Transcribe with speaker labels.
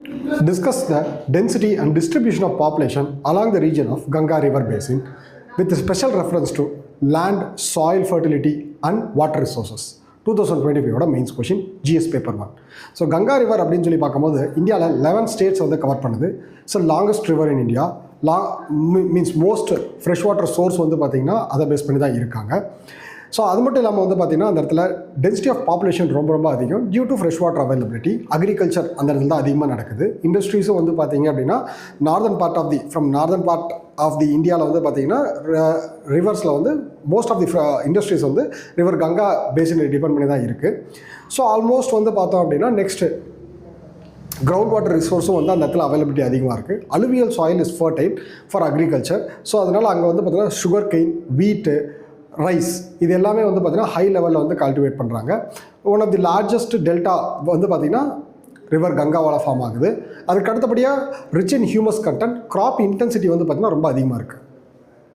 Speaker 1: Discuss the density and distribution of population along the region of Ganga River Basin with a special reference to land, soil fertility and water resources. 2025 mains question GS paper 1. So Ganga river அப்படின்னு சொல்லி பார்க்கும்போது இந்தியாவில் 11 states வந்து cover பண்ணுது. So longest river in India, means most fresh water source வந்து பார்த்திங்கன்னா அதை base பண்ணி தான் இருக்காங்க. ஸோ அது மட்டும் இல்லாமல் வந்து பார்த்திங்கன்னா அந்த இடத்துல டென்சிட்டி ஆஃப் பாப்புலேஷன் ரொம்ப அதிகம் due to fresh water availability. Agriculture அந்த இடத்துல தான் அதிகமாக நடக்குது. இண்டஸ்ட்ரீஸும் வந்து பார்த்திங்க அப்படின்னா நார்தன் பார்ட் ஆஃப் தி இந்தியாவில் வந்து பார்த்திங்கன்னா ரிவர்ஸில் வந்து மோஸ்ட் ஆஃப் தி இண்டஸ்ட்ரீஸ் வந்து ரிவர் கங்கா பேசினை டிபெண்ட் பண்ணி தான் இருக்குது. ஸோ ஆல்மோஸ்ட் வந்து பார்த்தோம் அப்படின்னா நெக்ஸ்ட்டு கிரவுண்ட் வாட்டர் ரிசோர்ஸும் வந்து அந்த இடத்துல அவைலபிலிட்டி அதிகமாக இருக்குது. Alluvial soil is fertile for agriculture. So அதனால் அங்கே வந்து பார்த்திங்கன்னா சுகர் கெயின், வீட்டு, ரைஸ் இது எல்லாமே வந்து பார்த்திங்கன்னா ஹை லெவலில் வந்து கல்டிவேட் பண்ணுறாங்க. One of the largest delta வந்து பார்த்திங்கன்னா ரிவர் கங்காவால் ஃபார்ம் ஆகுது. அதுக்கு அடுத்தபடியாக rich in humus content, crop intensity வந்து பார்த்திங்கன்னா ரொம்ப அதிகமாக இருக்குது.